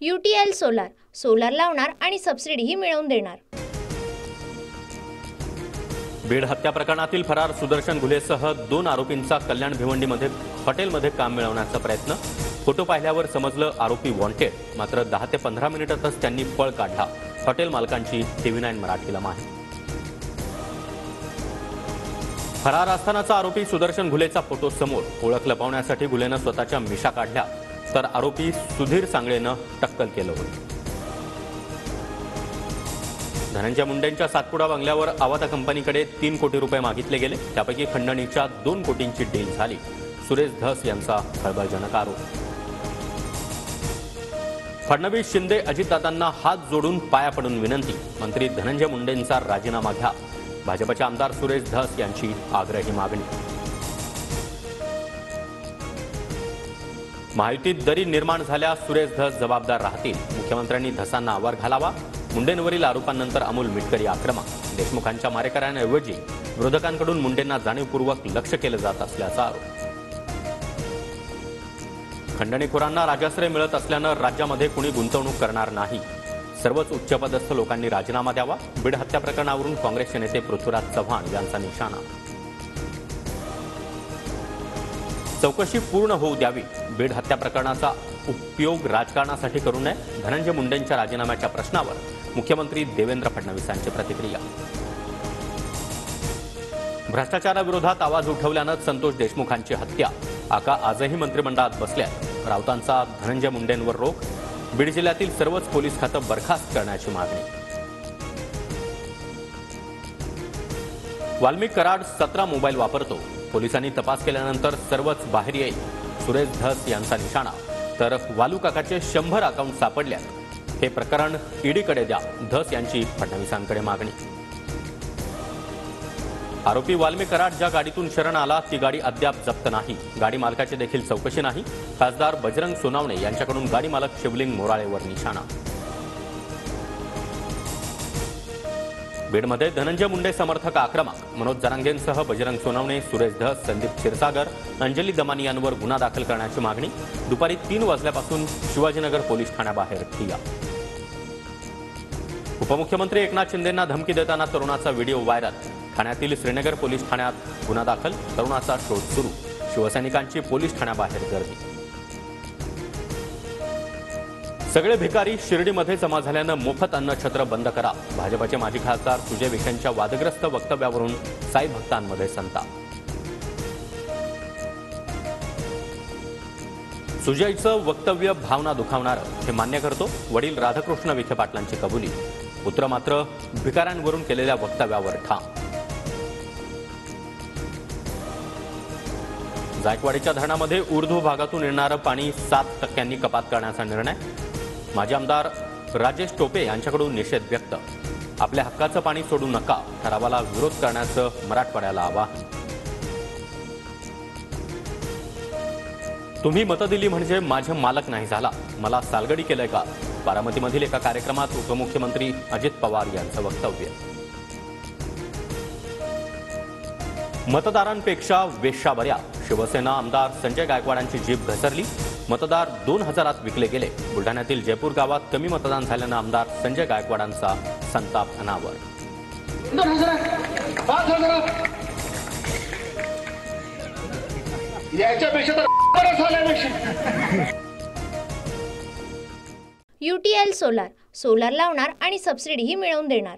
UTL solar solar लावणार आणि सबसिडीही मिळवून देणार। बीड हत्या प्रकरणातील फरार सुदर्शन घुलेसह 2 आरोपींचा कल्याण भिवंडीमध्ये हॉटेलमध्ये काम मिळवण्याचा प्रयत्न। फोटो पाहिल्यावर समजलं आरोपी वॉन्टेड, मात्र 10 ते 15 मिनिटातच त्यांनी पळ काढला, हॉटेल मालकांची TV9 मराठीला माहिती। फरार असतानाचा आरोपी सुदर्शन घुलेचा फोटो समोर, ओळख लपवण्यासाठी घुलेनं स्वतःच्या मिशा काढल्या, तर आरोपी सुधीर सांगळेनं टक्कल केलं होतं। धनंजय मुंडेंच्या सातपुडा बंगल्यावर आवाता कंपनीकडे 3 कोटी रुपये मागितले गेले, त्यापैकी खंडणीच्या 2 कोटींची डील झाली। सुरेश धस यांचा खळबळजनक आरोप। फडणवीस शिंदे अजितदादांना हात जोडून पाया पडून विनंती, मंत्री धनंजय मुंडेंचा राजीनामा घ्या, भाजपचे आमदार सुरेश धस यांची आग्रही मागणी। महायुतीत दरी निर्माण झाल्यास सुरेश धस जबाबदार राहतील, मुख्यमंत्र्यांनी धसांना आवर घालावा। मुंडेंवरील आरोपांनंतर अमोल मिटकरी आक्रमक, देशमुखांच्या मारेकऱ्यांऐवजी विरोधकांकडून मुंडेंना जाणीवपूर्वक लक्ष केलं जात असल्याचा आरोप। खंडणीखोरांना राजाश्रय मिळत असल्यानं राज्यामध्ये कुणी गुंतवणूक करणार नाही, सर्वच उच्चपदस्थ लोकांनी राजीनामा द्यावा। बीड हत्या प्रकरणावरून काँग्रेसचे नेते पृथ्वीराज चव्हाण यांचा निशाणा। चौकशी पूर्ण होऊ द्यावी, बीड हत्या प्रकरणाचा उपयोग राजकारणासाठी करू नये, धनंजय मुंडेंच्या राजीनाम्याच्या प्रश्नावर मुख्यमंत्री देवेंद्र फडणवीसांची प्रतिक्रिया। भ्रष्टाचाराविरोधात आवाज उठवल्यानं संतोष देशमुखांची हत्या, आका आजही मंत्रिमंडळात बसल्यात, राऊतांचा धनंजय मुंडेंवर रोख, बीड जिल्ह्यातील सर्वच पोलीस खातं बरखास्त करण्याची मागणी। वाल्मिक कराड 17 मोबाईल वापरतो, पोलिसांनी तपास केल्यानंतर सर्वच बाहेर येईल, सुरेश धस यांचा निशाणा, तर वालू काकाचे 100 अकाउंट सापडल्यात, हे प्रकरण ईडीकडे द्या, धस यांची फडणवीसांकडे मागणी। आरोपी वाल्मिक कराड ज्या गाडीतून शरण आला ती गाडी अद्याप जप्त नाही, गाडी मालकाची देखील चौकशी नाही, खासदार बजरंग सोनावणे यांच्याकडून गाडी मालक शिवलिंग मोराळेवर निशाणा। बीडमध्ये धनंजय मुंडे समर्थक आक्रमक, मनोज जरांगेंसह बजरंग सोनावणे, सुरेश धस, संदीप क्षीरसागर, अंजली दमानी यांवर गुन्हा दाखल करण्याची मागणी। दुपारी 3 वाजल्यापासून शिवाजीनगर पोलीस ठाण्याबाहेर ठिय्या। उपमुख्यमंत्री एकनाथ शिंदेंना धमकी देताना तरुणाचा व्हिडिओ व्हायरल, ठाण्यातील श्रीनगर पोलीस ठाण्यात गुन्हा दाखल, तरुणाचा शोध सुरू, शिवसैनिकांची पोलीस ठाण्याबाहेर गर्दी। सगळे भिकारी शिर्डीमध्ये जमा झाल्यानं मोफत अन्नछत्र बंद करा, भाजपचे माजी खासदार सुजय विखेंच्या वादग्रस्त वक्तव्यावरून साई भक्तांमध्ये संताप। सुजयचं वक्तव्य भावना दुखावणारं, हे मान्य करतो, वडील राधाकृष्ण विखे पाटलांची कबुली, पुत्र मात्र भिकाऱ्यांवरून केलेल्या वक्तव्यावर ठाम। जायकवाडीच्या धरणामध्ये ऊर्ध्व भागातून येणारं पाणी 7% कपात करण्याचा निर्णय, माजी आमदार राजेश टोपे यांच्याकडून निषेध व्यक्त, आपल्या हक्काचं पाणी सोडू नका, ठरावाला विरोध करण्याचं मराठवाड्याला आवाहन। तुम्ही मतं दिली म्हणजे माझे मालक नाही झाला, मला सालगडी केलंय का, बारामतीमधील एका कार्यक्रमात उपमुख्यमंत्री अजित पवार यांचं वक्तव्य। मतदारांपेक्षा वेश्या बऱ्या, शिवसेना आमदार संजय गायकवाडांची जीभ घसरली, मतदार 2000 विकले गेले, बुलढाण्यातील जयपूर गावात कमी मतदान झाल्यानं आमदार संजय गायकवाडांचा संताप अनावर। 2000 याच्यापेक्षा तर बरं झाल्यापेक्षा। UTL सोलार सोलार लावणार आणि सबसिडीही मिळवून देणार।